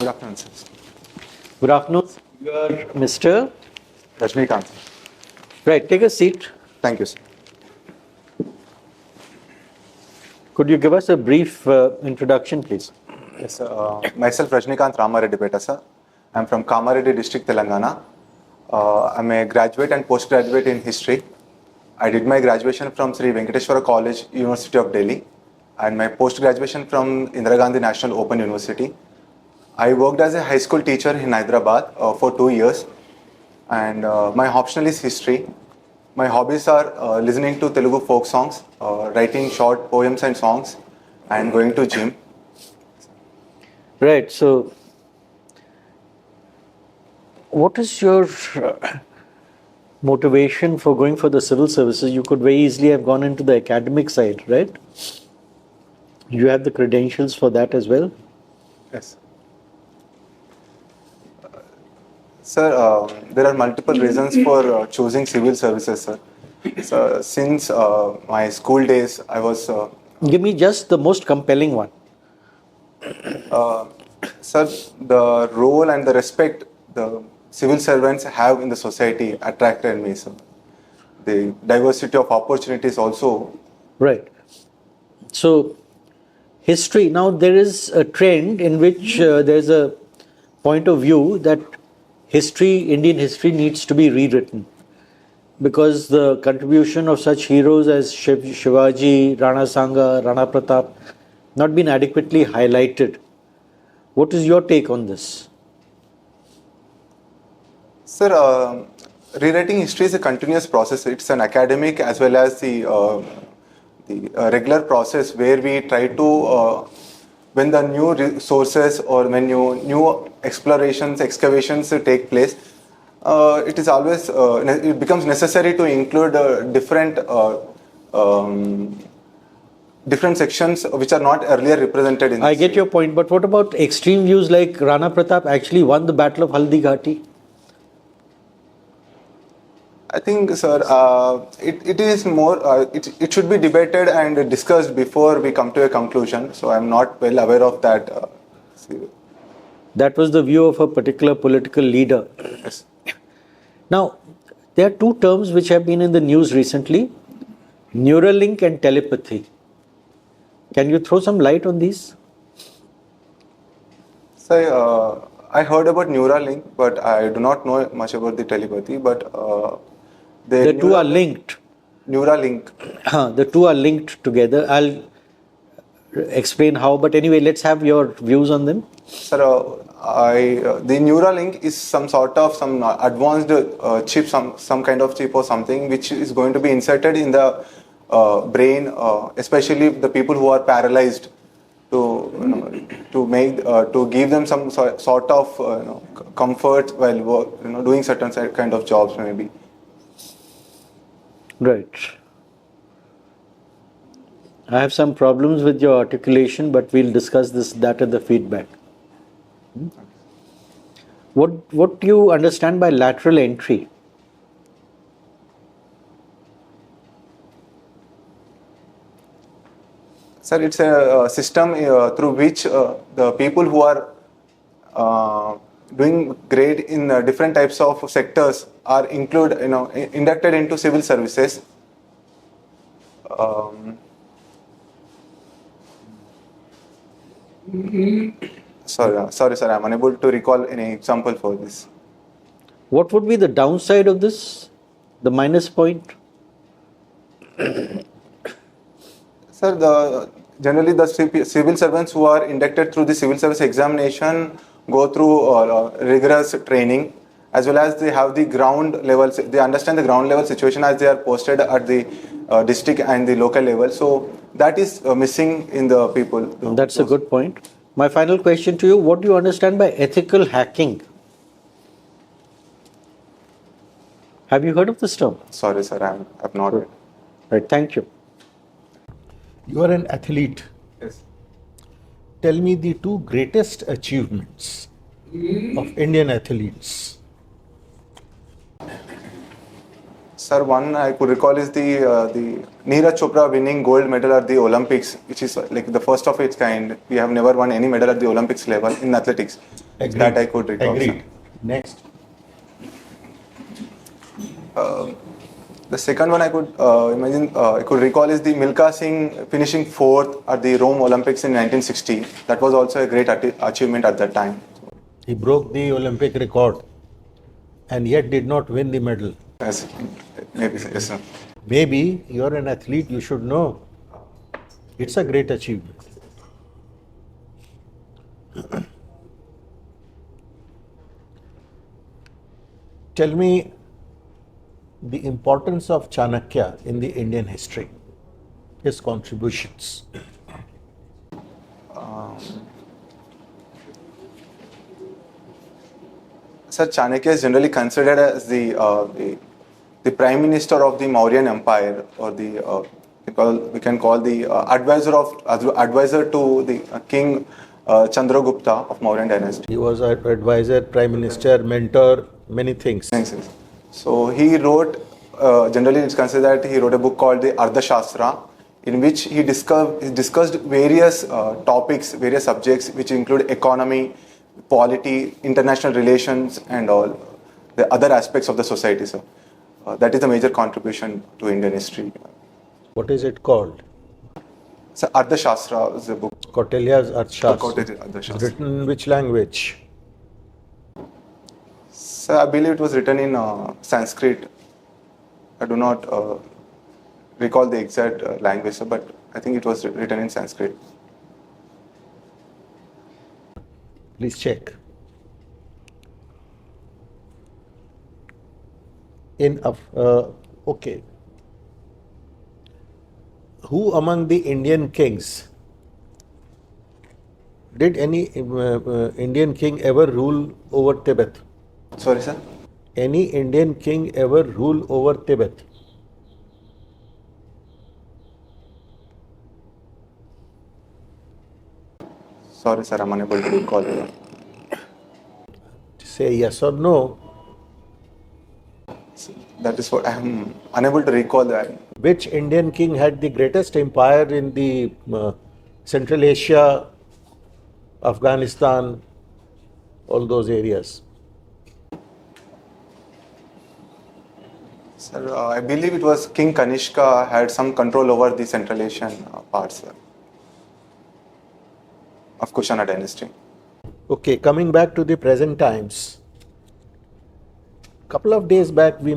Good afternoon, sir. Good afternoon. You are Mr. Rajnikanth. Right, take a seat. Thank you, sir. Could you give us a brief introduction, please? Yes, sir. Myself, Rajnikanth Ramaredi, sir. I'm from Kamaredi district, Telangana. I'm a graduate and postgraduate in history. I did my graduation from Sri Venkateshwara College, University of Delhi, and my post-graduation from Indira Gandhi National Open University. I worked as a high school teacher in Hyderabad for 2 years, and my optional is history. My hobbies are listening to Telugu folk songs, writing short poems and songs, and going to gym. Right, so what is your motivation for going for the civil services? You could very easily have gone into the academic side, right? You have the credentials for that as well? Yes. Sir, there are multiple reasons for choosing civil services, sir. So, since my school days, I was... Give me just the most compelling one. Sir, the role and the respect the civil servants have in the society attracted me, sir. The diversity of opportunities also. Right. So, history. Now, there is a trend in which there's a point of view that Indian history needs to be rewritten because the contribution of such heroes as Shivaji, Rana Sanga, Rana Pratap not been adequately highlighted. What is your take on this? Sir, rewriting history is a continuous process. It's an academic as well as the regular process where we try to, when the new resources or when new explorations, excavations take place, it is always, it becomes necessary to include different sections which are not earlier represented in I get your point, but what about extreme views like Rana Pratap actually won the Battle of Haldi Ghati? I think, sir, it is more, it should be debated and discussed before we come to a conclusion. So I'm not well aware of that. That was the view of a particular political leader. Yes. Now, there are two terms which have been in the news recently, Neuralink and telepathy. Can you throw some light on these? So, I heard about Neuralink, but I do not know much about the telepathy, but the two are linked. Neuralink. The two are linked together. I'll explain how, but anyway, let's have your views on them. Sir, the Neuralink is some sort of some advanced chip, some kind of chip or something which is going to be inserted in the brain, especially the people who are paralyzed, to give them some sort of comfort while work, doing certain kind of jobs maybe. Right. I have some problems with your articulation, but we'll discuss that at the feedback. What do you understand by lateral entry? Sir, it's a system through which the people who are doing great in different types of sectors are inducted into civil services. Sorry, sir, I'm unable to recall any example for this. What would be the downside of this? The minus point? Sir, generally the civil servants who are inducted through the civil service examination go through rigorous training, as well as they have the ground level, they understand the ground level situation as they are posted at the district and the local level. So that is missing in the people. That's a good point. My final question to you, what do you understand by ethical hacking? Have you heard of this term? Sorry, sir, I've not heard. Right, thank you. You are an athlete. Yes. Tell me the two greatest achievements of Indian athletes. Sir, one I could recall is the Neeraj Chopra winning gold medal at the Olympics, which is like the first of its kind. We have never won any medal at the Olympics level in athletics. Agreed. That I could recall. Agreed. Next. The second one I could I could recall is the Milkha Singh finishing fourth at the Rome Olympics in 1960. That was also a great achievement at that time. He broke the Olympic record and yet did not win the medal. Yes, maybe, yes, sir. Maybe you're an athlete, you should know. It's a great achievement. Tell me the importance of Chanakya in the Indian history, his contributions. Sir, Chanakya is generally considered as the prime minister of the Mauryan Empire, or we can call the advisor to the King Chandragupta of Mauryan dynasty. He was an advisor, prime minister, mentor, many things. Yes. So he wrote, generally it's considered that he wrote a book called the Ardhashastra, in which he discussed various topics, various subjects, which include economy, polity, international relations, and all the other aspects of the society. So that is the major contribution to Indian history. What is it called? So Ardhashastra is a book. Kautilya's Arthashastra. Ardhashastra. Written in which language? So I believe it was written in Sanskrit. I do not recall the exact language, sir, but I think it was written in Sanskrit. Please check. Okay. Who among the Indian kings, did any Indian king ever rule over Tibet? Sorry, sir? Any Indian king ever rule over Tibet? Sorry, sir, I'm unable to recall it. Say yes or no. That is what I'm unable to recall that. Which Indian king had the greatest empire in the Central Asia, Afghanistan, all those areas? Sir, I believe it was King Kanishka had some control over the Central Asian parts of Kushana dynasty. Okay, coming back to the present times. Couple of days back we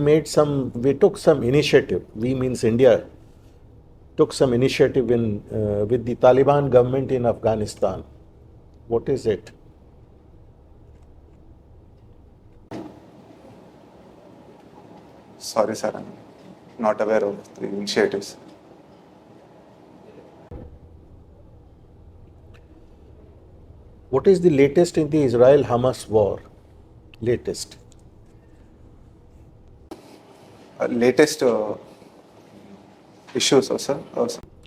took some initiative, we means India, took some initiative with the Taliban government in Afghanistan. What is it? Sorry, sir, I'm not aware of the initiatives. What is the latest in the Israel-Hamas war? Latest. Latest issues, sir?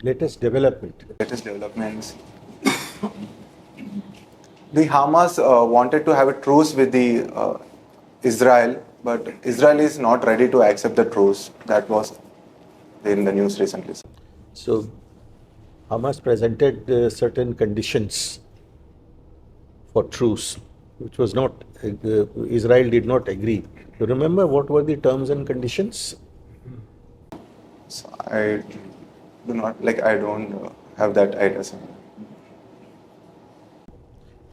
Latest development. Latest developments. The Hamas wanted to have a truce with the Israel, but Israel is not ready to accept the truce. That was in the news recently. So, Hamas presented certain conditions for truce, which was not, Israel did not agree. You remember what were the terms and conditions? So I don't have that idea, sir.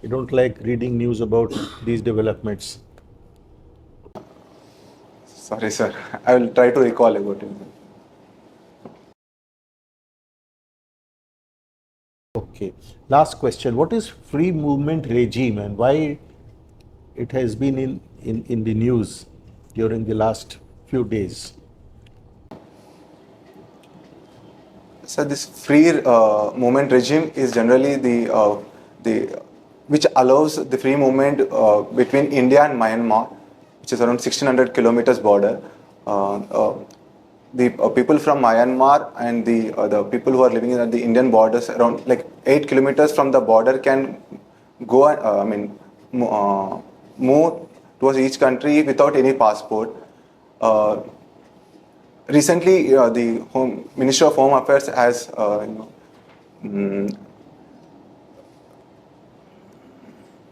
You don't like reading news about these developments? Sorry, sir. I will try to recall about it. Okay. Last question. What is free movement regime and why it has been in the news during the last few days? So this free movement regime is generally the which allows the free movement between India and Myanmar, which is around 1600 kilometers border. The people from Myanmar and the people who are living in the Indian borders around like 8 kilometers from the border can go move towards each country without any passport. Recently, the Ministry of Home Affairs has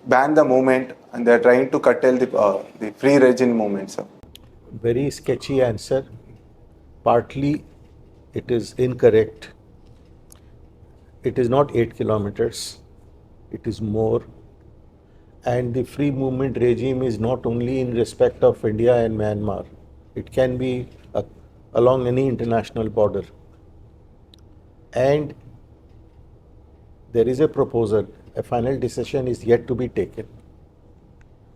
banned the movement and they are trying to curtail the free regime movement, sir. Very sketchy answer. Partly it is incorrect. It is not 8 kilometers, it is more. And the free movement regime is not only in respect of India and Myanmar, it can be along any international border. And there is a proposal, a final decision is yet to be taken.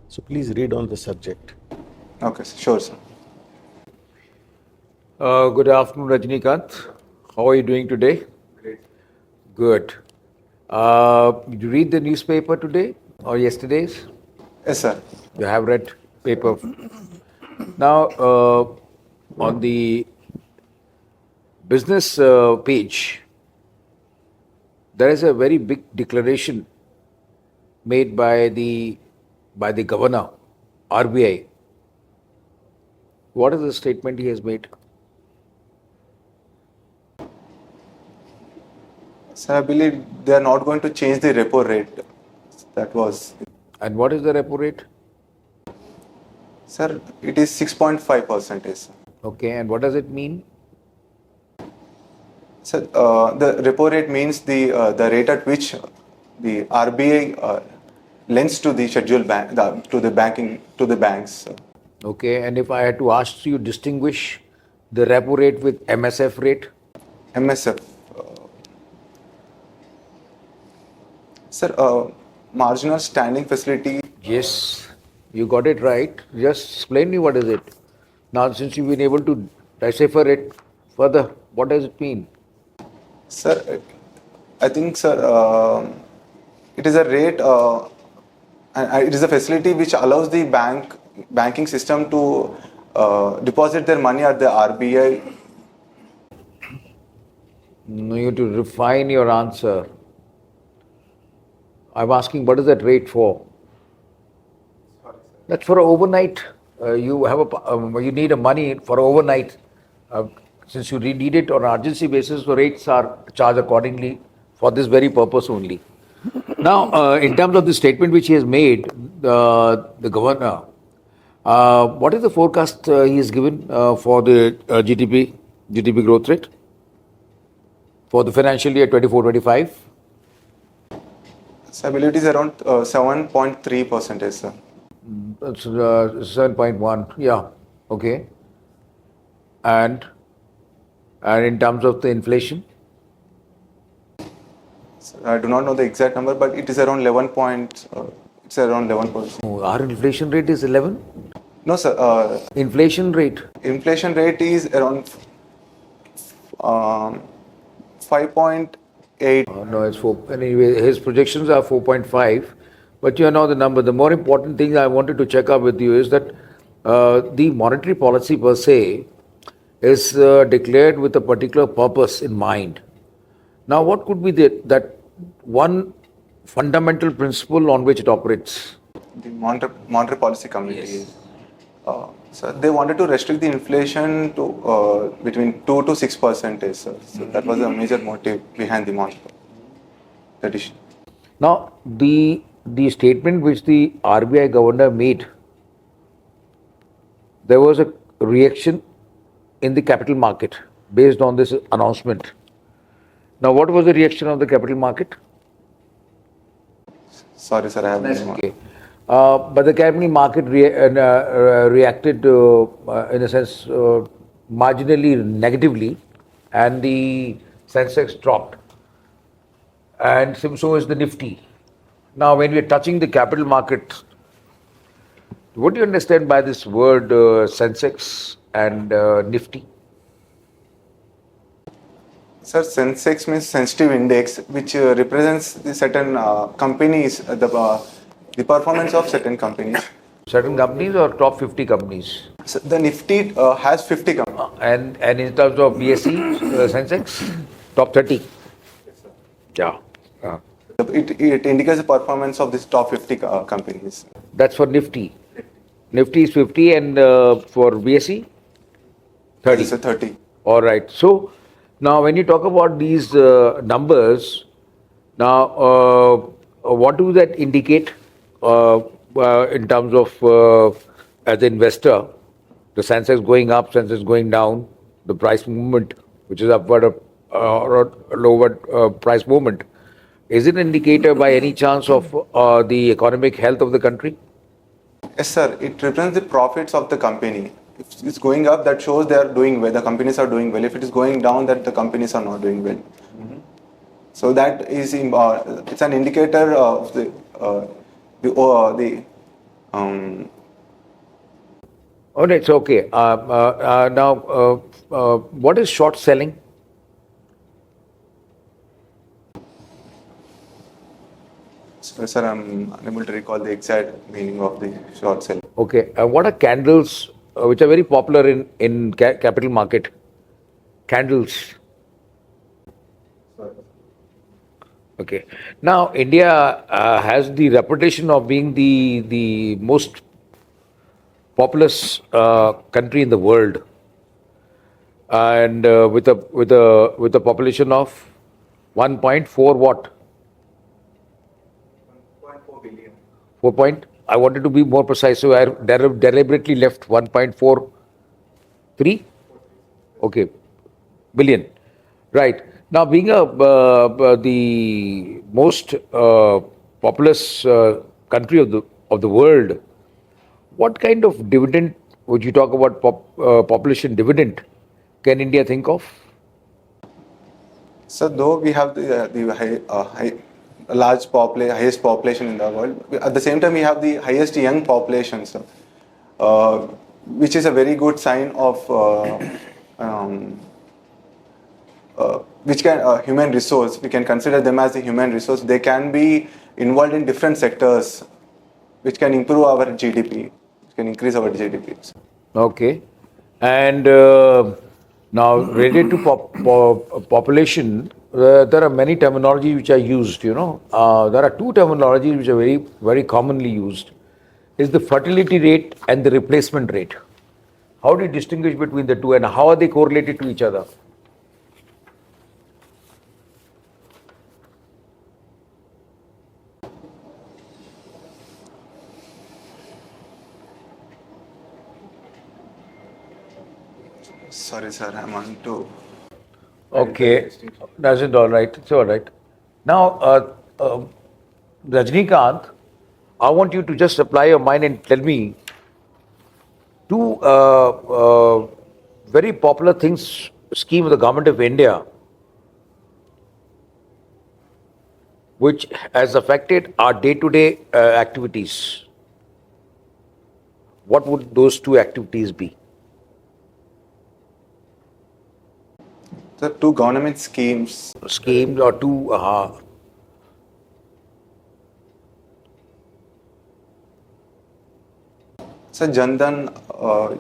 So please read on the subject. Okay, sure, sir. Good afternoon, Rajnikanth. How are you doing today? Great. Good. Did you read the newspaper today or yesterday's? Yes, sir. You have read paper. Now, on the business page, there is a very big declaration made by the governor, RBI. What is the statement he has made? Sir, I believe they are not going to change the repo rate. That was. And what is the repo rate? Sir, it is 6.5%. Sir. Okay, and what does it mean? Sir, the repo rate means the rate at which the RBI lends to the scheduled bank to the banks. Sir. Okay, and if I had to ask you distinguish the repo rate with MSF rate? MSF. Sir, marginal standing facility. Yes, you got it right. Just explain me what is it. Now, since you've been able to decipher it further, what does it mean? Sir, I think, sir, it is a rate, and it is a facility which allows the banking system to deposit their money at the RBI. No, you have to refine your answer. I'm asking, what is that rate for? That's for overnight. You have you need a money for overnight. Since you need it on an urgency basis, the rates are charged accordingly for this very purpose only. Now, in terms of the statement which he has made, the governor, what is the forecast he has given for the GDP growth rate for the financial year 24-25? So I believe it is around 7.3%, sir. That's 7.1. Yeah. Okay. And in terms of the inflation? So I do not know the exact number, but it is around 11 point. It's around 11%. Oh, our inflation rate is 11? No, sir. Inflation rate? Inflation rate is around 5.8. No, it's 4. Anyway, his projections are 4.5. But you know the number. The more important thing I wanted to check up with you is that the monetary policy per se is declared with a particular purpose in mind. Now, what could be that one fundamental principle on which it operates? The monetary policy committee. So they wanted to restrict the inflation to between 2 to 6%. Sir. So that was a major motive behind the monetary decision. Now, the statement which the RBI governor made, there was a reaction in the capital market based on this announcement. Now, what was the reaction of the capital market? Sorry, sir, I have no Okay. But the capital market reacted, in a sense, marginally negatively, and the Sensex dropped. And so is the Nifty. Now, when we are touching the capital market, what do you understand by this word Sensex and Nifty? Sir, Sensex means sensitive index, which represents the certain companies, the performance of certain companies. Certain companies or top 50 companies? So the Nifty has 50 companies. And in terms of BSE, Sensex, top 30? Yeah. It indicates the performance of these top 50 companies. That's for Nifty. Nifty is 50 and for BSE? 30. It's a 30. All right. So, now when you talk about these numbers, now what do that indicate? in terms of as an investor, the Sensex going up, Sensex going down, the price movement, which is upward or lower price movement, is it an indicator by any chance of the economic health of the country? Yes, sir. It represents the profits of the company. If it's going up, that shows they are doing well. The companies are doing well. If it is going down, that the companies are not doing well. So that is it's an indicator of the Oh, it's okay. Now, what is short selling? So, sir, I'm unable to recall the exact meaning of the short sell. Okay. What are candles, which are very popular in capital market? Candles. Okay. Now, India has the reputation of being the most populous country in the world, and with a population of 1.4 what? 1.4 billion. 4 point. I wanted to be more precise, so I deliberately left 1.43. Okay, billion. Right. Now, being the most populous country of the world, what kind of dividend would you talk about? Population dividend can India think of? So though we have the highest population in the world, at the same time we have the highest young population, sir, which is a very good sign of which can human resource. We can consider them as a human resource. They can be involved in different sectors, which can improve our GDP, which can increase our GDP. Okay. And now, related to population, there are many terminologies which are used. There are two terminologies which are very, very commonly used. Is the fertility rate and the replacement rate. How do you distinguish between the two, and how are they correlated to each other? Sorry, sir, I'm on to. Okay, that's it. All right. It's all right. Now, Rajnikanth, I want you to just apply your mind and tell me two very popular things, scheme of the government of India, which has affected our day-to-day activities. What would those two activities be? The two government schemes. Schemes or two. So Jandan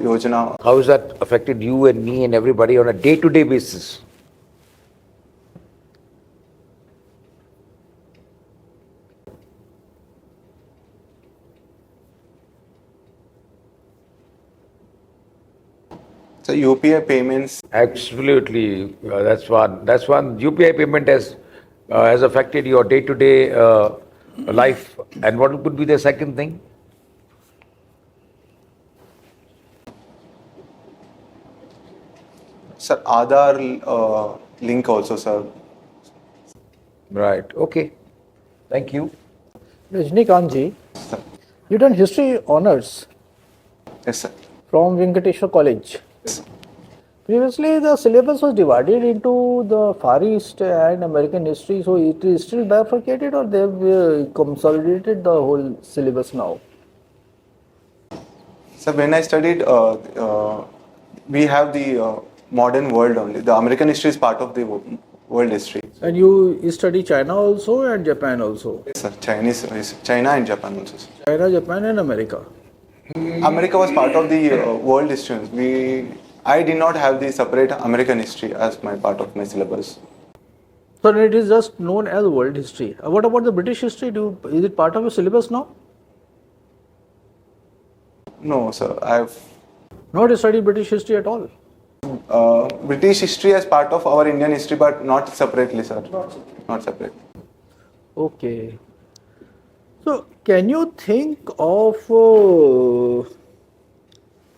Yojana. How has that affected you and me and everybody on a day-to-day basis? So UPI payments. Absolutely, that's one. That's one. UPI payment has affected your day-to-day life. And what would be the second thing? Sir, Aadhaar link also, sir. Right. Okay. Thank you. Rajnikanth ji, you done history honors Yes, sir. from Venkateshwar College. Yes. Previously, the syllabus was divided into the Far East and American history, so it is still bifurcated, or they have consolidated the whole syllabus now? So when I studied, we have the modern world only. The American history is part of the world history. And you study China also and Japan also? Yes, sir. China and Japan also, sir. China, Japan and America. America was part of the world history. I did not have the separate American history as my part of my syllabus. So it is just known as world history. What about the British history? Is it part of your syllabus now? No, sir. I've Not studied British history at all. British history as part of our Indian history, but not separately, sir. Not separate. Okay. So, can you think of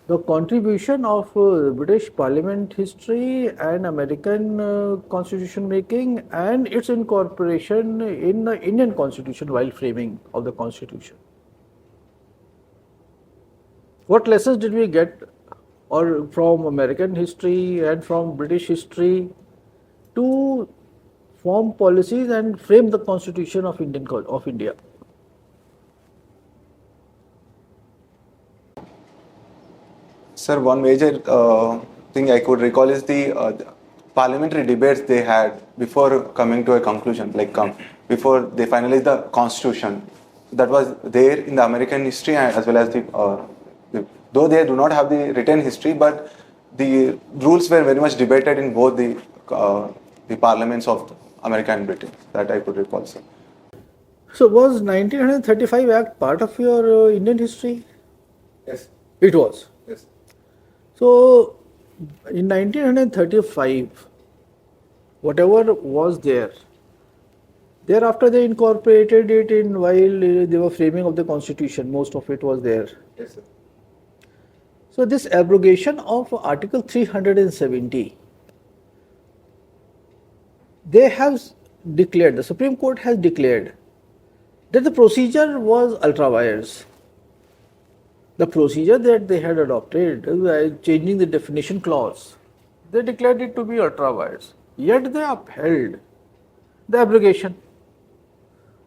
the contribution of British Parliament history and American constitution making and its incorporation in the Indian constitution while framing of the constitution? What lessons did we get or from American history and from British history to form policies and frame the constitution of India? Sir, one major thing I could recall is the parliamentary debates they had before coming to a conclusion, before they finalized the constitution. That was there in the American history as well as though they do not have the written history, but the rules were very much debated in both the parliaments of America and Britain. That I could recall, sir. So, was 1935 Act part of your Indian history? Yes. It was. Yes. So, in 1935, whatever was there, thereafter they incorporated it in while they were framing of the constitution, most of it was there. Yes, sir. So, this abrogation of Article 370, they have declared, the Supreme Court has declared that the procedure was ultra vires. The procedure that they had adopted, changing the definition clause, they declared it to be ultra vires. Yet they upheld the abrogation.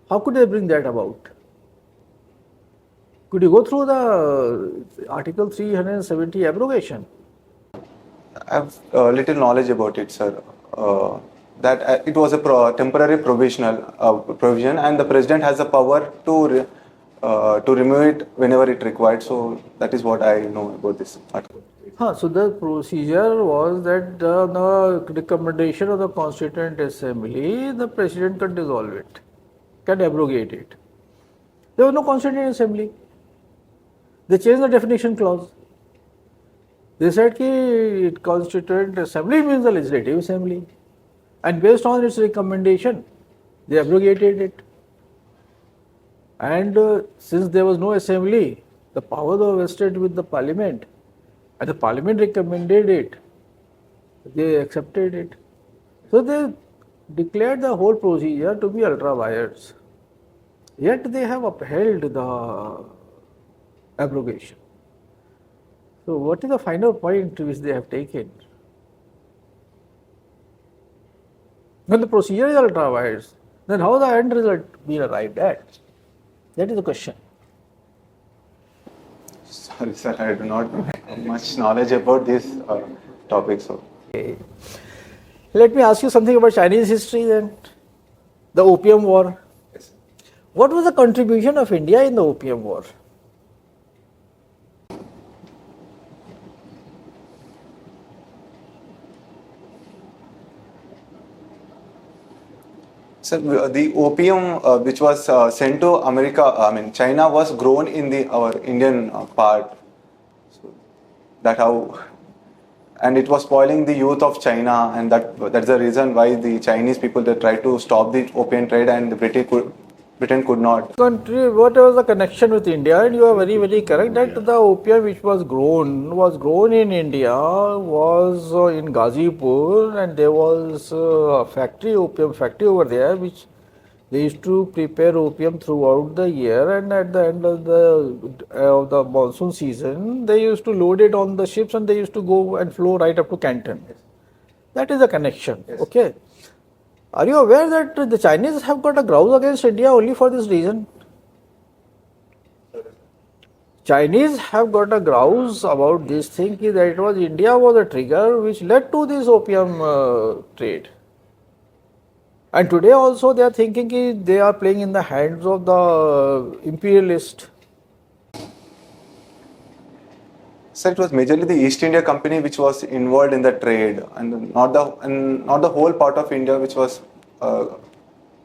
How could they bring that about? Could you go through the Article 370 abrogation? I have little knowledge about it, sir. That it was a temporary provisional provision, and the president has the power to remove it whenever it required. So that is what I know about this article. So the procedure was that the recommendation of the Constituent Assembly, the president can dissolve it, can abrogate it. There was no Constituent Assembly. They changed the definition clause. They said that Constituent Assembly means the Legislative Assembly, and based on its recommendation, they abrogated it. And since there was no assembly, the powers were vested with the parliament, and the parliament recommended it, they accepted it. So they declared the whole procedure to be ultra vires. Yet they have upheld the abrogation. So what is the final point which they have taken? When the procedure is ultra vires, then how the end result be arrived at? That is the question. Sorry, sir, I do not have much knowledge about this topic. So, Okay. Let me ask you something about Chinese history then. The Opium War. yes. What was the contribution of India in the Opium War? Sir, the opium which was sent to America, China, was grown in our Indian part. So that how, and it was spoiling the youth of China, and that's the reason why the Chinese people they tried to stop the opium trade, and the Britain could not. Country, what was the connection with India? And you are very, very correct that the opium which was grown in India, was in Ghazipur, and there was a factory, opium factory over there, which they used to prepare opium throughout the year, and at the end of the monsoon season, they used to load it on the ships, and they used to go and flow right up to Canton. That is the connection. Yes. Okay. Are you aware that the Chinese have got a grouse against India only for this reason? Chinese have got a grouse about this thing that it was India was a trigger which led to this opium trade. And today also they are thinking they are playing in the hands of the imperialist. Sir, it was majorly the East India Company which was involved in the trade, and not the whole part of India which was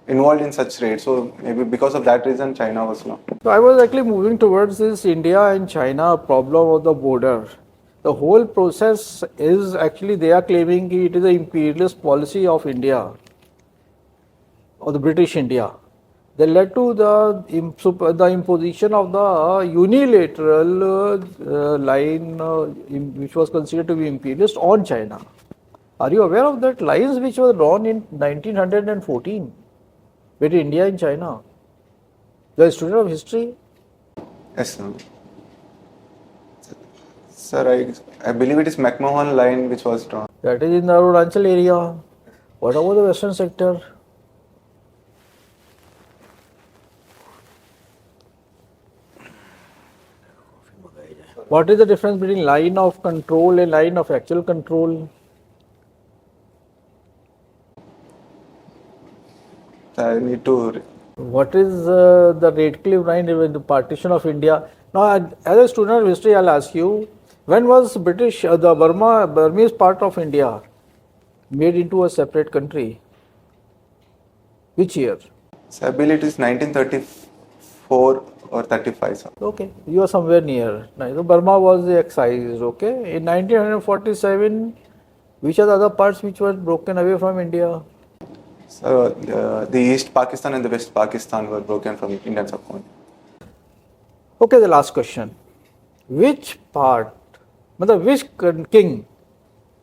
involved in such trade. So maybe because of that reason, China was not. So I was actually moving towards this India and China problem of the border. The whole process is actually they are claiming it is the imperialist policy of India, or the British India, They led to the imposition of the unilateral line which was considered to be imperialist on China. Are you aware of that lines which were drawn in 1914 between India and China? You are a student of history. Yes, sir. Sir, I believe it is McMahon line which was drawn. That is in the Arunachal area. What about the western sector? What is the difference between line of control and line of actual control? I need to. What is the Redcliffe line with the partition of India? Now, as a student of history, I'll ask you, when was British, the Burmese part of India made into a separate country? Which year? So I believe it is 1934 or 35, sir. Okay, you are somewhere near. Now, Burma was excised, okay. In 1947, which are the other parts which were broken away from India? So the East Pakistan and the West Pakistan were broken from Indian subcontinent. Okay, the last question. Which part, which king,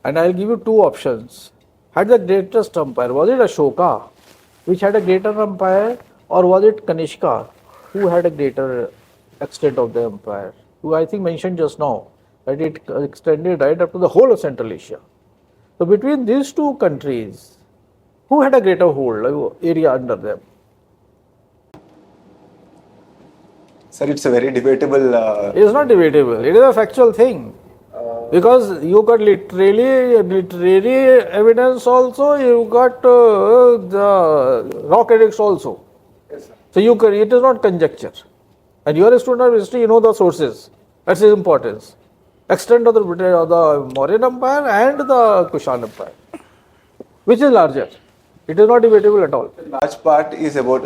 and I'll give you two options, had the greatest empire? Was it Ashoka, which had a greater empire, or was it Kanishka, who had a greater extent of the empire? Who I think mentioned just now that it extended right up to the whole of Central Asia. So between these two countries, who had a greater hold, area under them? Sir, it's a very debatable. It is not debatable. It is a factual thing. Because you got literary evidence also, you got the rock edicts also. Yes, sir. So it is not conjecture. And you are a student of history, you know the sources. That's its importance. Extent of the Mauryan Empire and the Kushan Empire. Which is larger? It is not debatable at all. The large part is about.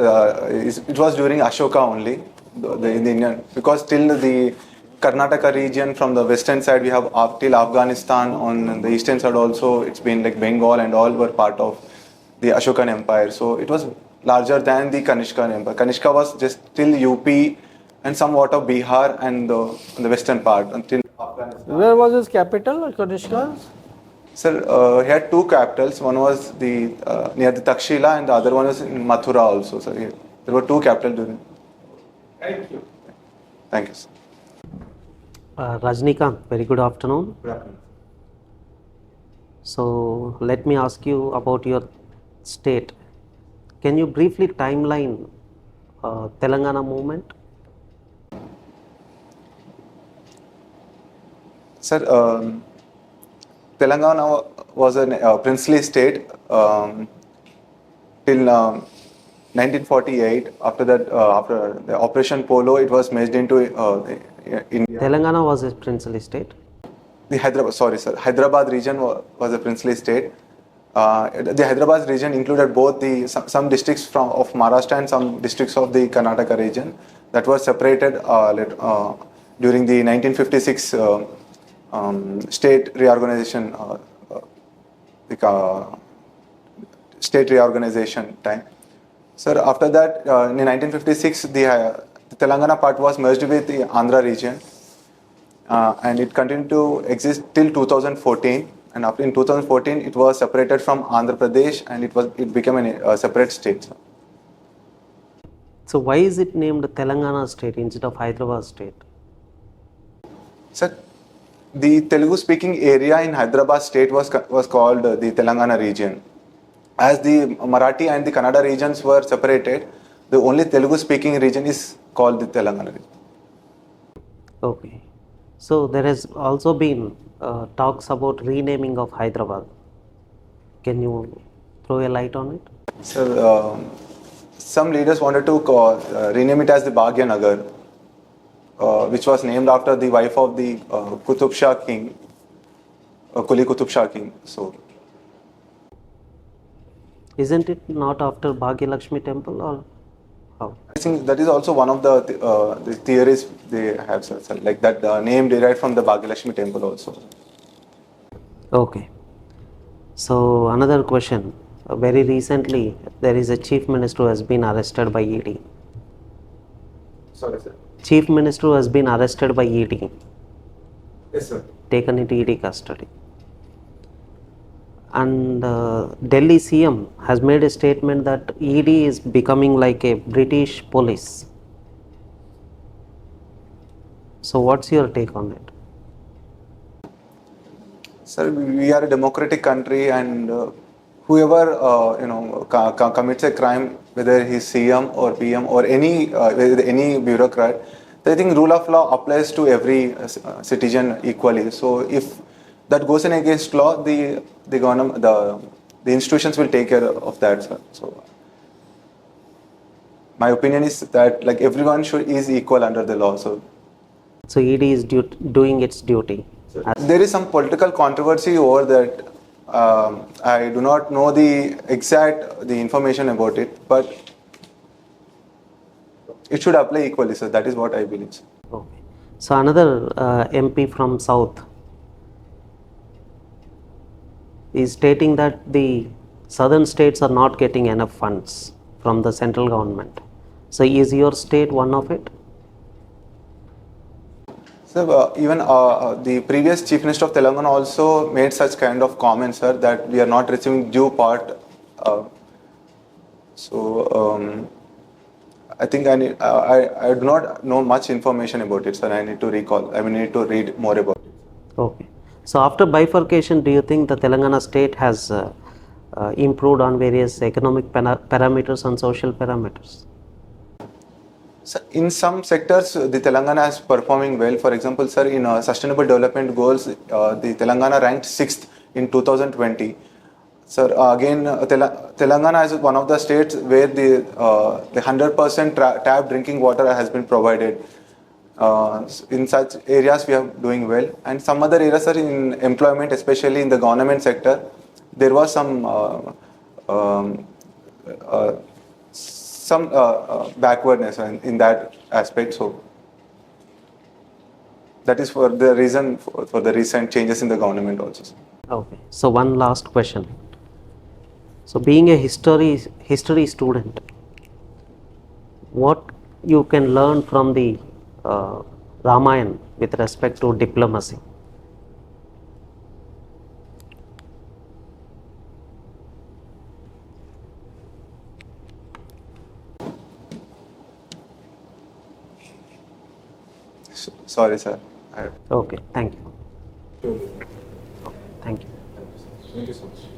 It was during Ashoka only, in the Indian, because till the Karnataka region from the western side we have till Afghanistan, on the eastern side also it's been like Bengal and all were part of the Ashokan Empire. So it was larger than the Kanishka Empire. Kanishka was just till UP and somewhat of Bihar and the western part until Afghanistan. Where was his capital, Kanishka's? Sir, he had two capitals. One was the near the Takshila and the other one was in Mathura also. So there were two capitals during. Thank you. Thank you, sir. Rajnikanth, very good afternoon. Good afternoon. So let me ask you about your state. Can you briefly timeline Telangana movement? Sir, Telangana was a princely state till 1948. After that, after the Operation Polo, it was merged into India. Telangana was a princely state. The Hyderabad region was a princely state. The Hyderabad region included both some districts of Maharashtra and some districts of the Karnataka region that were separated during the 1956 state reorganization. State reorganization time. Sir, after that, in 1956, the Telangana part was merged with the Andhra region, and it continued to exist till 2014. And after in 2014, it was separated from Andhra Pradesh, and it became a separate state. So why is it named Telangana state instead of Hyderabad state? Sir, the Telugu-speaking area in Hyderabad state was called the Telangana region. As the Marathi and the Kannada regions were separated, the only Telugu-speaking region is called the Telangana region. Okay. So there has also been talks about renaming of Hyderabad. Can you throw a light on it? Sir, some leaders wanted to rename it as the Bhagyanagar, which was named after the wife of the Qutub Shah king, Kuli Qutub Shah king. So, isn't it not after Bhagyalakshmi temple or how? I think that is also one of the theories they have, sir, like that name derived from the Bhagyalakshmi temple also. Okay. So another question. very recently, there is a chief minister who has been arrested by ED. Sorry, sir. Chief minister who has been arrested by ED, Yes, sir. taken into ED custody. And Delhi CM has made a statement that ED is becoming like a British police. So what's your take on it? Sir, we are a democratic country, and whoever commits a crime, whether he's CM or PM or any bureaucrat, I think rule of law applies to every citizen equally. So if that goes in against law, the government, the institutions will take care of that, sir. So my opinion is that like everyone is equal under the law. So ED is doing its duty. there is some political controversy over that. I do not know the information about it, but it should apply equally, sir. That is what I believe, sir. Okay. So another MP from South is stating that the southern states are not getting enough funds from the central government. So is your state one of it? So even the previous Chief Minister of Telangana also made such kind of comments, sir, that we are not receiving due part. I think I do not know much information about it, sir. I need to need to read more about it. Okay. So after bifurcation, do you think the Telangana state has improved on various economic parameters and social parameters? So in some sectors, the Telangana is performing well. For example, sir, in Sustainable Development Goals, the Telangana ranked 6th in 2020. Sir, again, Telangana is one of the states where the 100% tap drinking water has been provided. In such areas, we are doing well. And some other areas, sir, in employment, especially in the government sector, there was some backwardness in that aspect. So that is for the reason for the recent changes in the government also, sir. Okay. So one last question. So being a history student, what you can learn from the Ramayana with respect to diplomacy? Sorry, sir. Okay, thank you. Thank you. Thank you so much.